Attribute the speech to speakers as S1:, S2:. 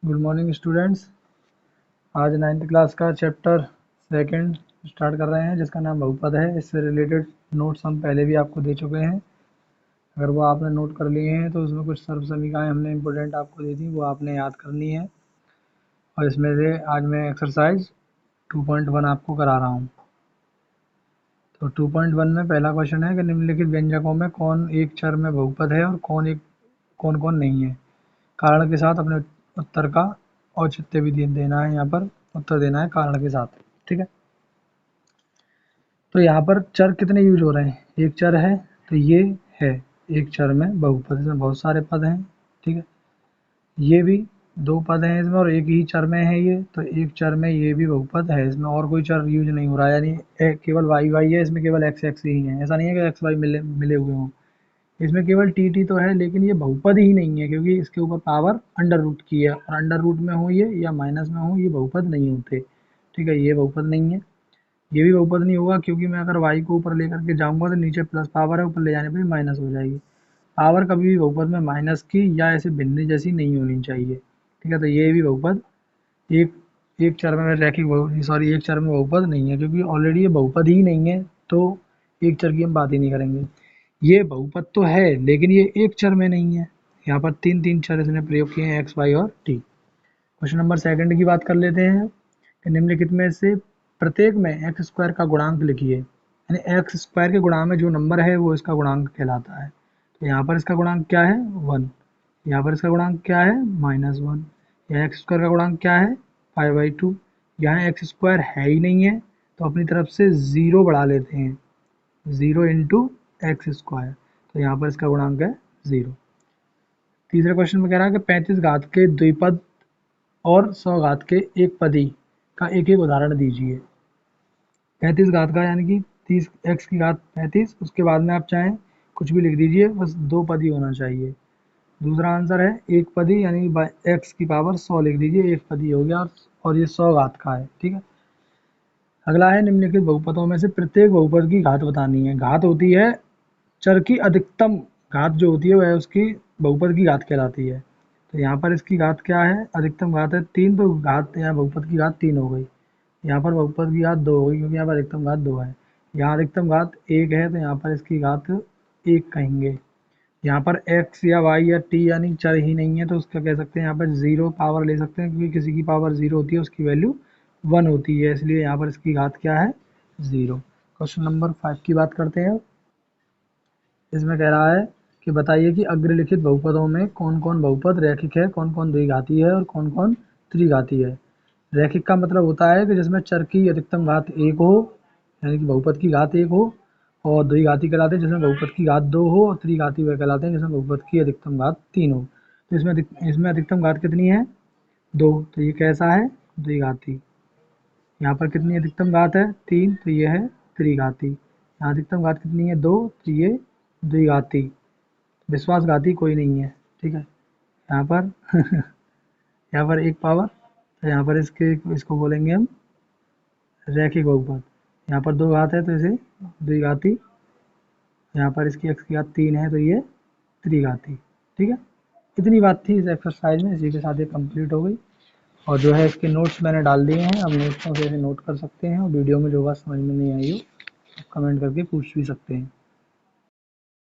S1: Good morning students. आज 9th class का chapter second start कर रहे हैं जिसका नाम बहुपद है। इससे रिलेटेड नोट्स हम पहले भी आपको दे चुके हैं। अगर वो आपने नोट कर लिए हैं तो उसमें कुछ सर्व समीकरणें हमने इम्पोर्टेंट आपको दी थी, वो आपने याद करनी है। और इसमें से आज मैं एक्सरसाइज 2.1 आपको करा रहा हूँ। तो 2.1 में पहला क्वेश्चन है कि निम्नलिखित व्यंजकों में कौन एक चर में बहुपद है और कौन कौन नहीं है। कारण के साथ अपने उत्तर का औचित्य भी देना है। यहाँ पर उत्तर देना है कारण के साथ, ठीक है। तो यहाँ पर चर कितने यूज हो रहे हैं? एक चर है तो ये है एक चर में बहुपद। इसमें बहुत सारे पद हैं, ठीक है। ये भी दो पद हैं इसमें और एक ही चर में है ये, तो एक चर में ये भी बहुपद है। इसमें और कोई चर यूज नहीं हो रहा है, यानी केवल वाई वाई है, इसमें केवल एक्स एक्स ही है। ऐसा नहीं है कि एक्स वाई मिले हुए हों। इसमें केवल टी टी तो है, लेकिन ये बहुपद ही नहीं है क्योंकि इसके ऊपर पावर अंडर रूट की है, और अंडर रूट में हो ये या माइनस में हो ये बहुपद नहीं होते, ठीक है। ये बहुपद नहीं है, ये भी बहुपद नहीं होगा क्योंकि मैं अगर y को ऊपर लेकर के जाऊंगा तो नीचे प्लस पावर है, ऊपर ले जाने पर माइनस हो जाएगी। पावर कभी भी बहुपद में माइनस की या ऐसे भिन्न जैसी नहीं होनी चाहिए, ठीक है। तो ये भी बहुपद एक एक चर में एक चर में बहुपद नहीं है क्योंकि ऑलरेडी ये बहुपद ही नहीं है, तो एक चर की हम बात ही नहीं करेंगे। ये बहुपद तो है लेकिन ये एक चर में नहीं है। यहाँ पर तीन तीन चर इसने प्रयोग किए हैं, एक्स वाई और टी। क्वेश्चन नंबर सेकंड की बात कर लेते हैं कि निम्नलिखित में से प्रत्येक में एक्स स्क्वायर का गुणांक लिखिए। यानी एक्स स्क्वायर के गुणांक में जो नंबर है वो इसका गुणांक कहलाता है। तो यहाँ पर इसका गुणांक क्या है? 1। यहाँ पर इसका गुणांक क्या है? -1। यहाँ एक्स स्क्वायर का गुणांक क्या है? 5/2। यहाँ एक्स स्क्वायर है ही नहीं है तो अपनी तरफ से 0 बढ़ा लेते हैं, 0 इंटू एक्स स्क्वायर। तो यहाँ पर इसका गुणांक है 0। तीसरे क्वेश्चन में कह रहा है कि 35 घात के द्विपद और 100 घात के एक पदी का एक एक उदाहरण दीजिए। 35 घात का यानी कि 30 एक्स की घात 35, उसके बाद में आप चाहें कुछ भी लिख दीजिए, बस दो पदी होना चाहिए। दूसरा आंसर है एक पदी यानी एक्स की पावर 100 लिख दीजिए, एक पदी हो गया और ये 100 घात का है, ठीक है। अगला है निम्नलिखित बहुपदों में से प्रत्येक बहुपद की घात बतानी है। घात होती है चर की अधिकतम घात, जो होती है वह उसकी बहुपद की घात कहलाती है। तो यहाँ पर इसकी घात क्या है? अधिकतम घात है 3, तो घात यहाँ बहुपद की घात 3 हो गई। यहाँ पर बहुपद की घात 2 हो गई क्योंकि यहाँ पर अधिकतम घात 2 है। यहाँ अधिकतम घात 1 है तो यहाँ पर इसकी घात 1 कहेंगे। यहाँ पर x या y या t यानी चर ही नहीं है तो उसका कह सकते हैं यहाँ पर 0 पावर ले सकते हैं, क्योंकि किसी की पावर 0 होती है उसकी वैल्यू 1 होती है, इसलिए यहाँ पर इसकी घात क्या है? 0। क्वेश्चन नंबर 5 की बात करते हैं। इसमें कह रहा है कि बताइए कि अग्रलिखित बहुपदों में कौन कौन बहुपद रैखिक है, कौन कौन द्विघाती है और कौन कौन त्रिघाती है। रैखिक का मतलब होता है कि जिसमें चर की अधिकतम घात 1 हो, यानी कि बहुपद की घात 1 हो, और द्विघाती कहलाते हैं जिसमें बहुपद की घात 2 हो, और त्रिघाती वह कहलाते हैं जिसमें बहुपद की अधिकतम घात 3 हो। तो इसमें अधिकतम घात कितनी है? 2, तो ये कैसा है? द्विघाती। यहाँ पर कितनी अधिकतम घात है? 3, तो ये है त्रिघाती। यहाँ अधिकतम घात कितनी है? 2, तो ये द्विघाती। विश्वासघाती कोई नहीं है, ठीक है। यहाँ पर यहाँ पर एक पावर, तो यहाँ पर इसको बोलेंगे हम रैखिक बहुपद। यहाँ पर 2 घात है तो इसे द्विघाती। यहाँ पर इसकी x की घात 3 है तो ये त्रिघाती, ठीक है। इतनी बात थी इस एक्सरसाइज में, इसी के साथ ये कंप्लीट हो गई। और जो है इसके नोट्स मैंने डाल दिए हैं, अब नोट्सों से इसे नोट कर सकते हैं, और वीडियो में जो बात समझ में नहीं आई हो कमेंट करके पूछ भी सकते हैं।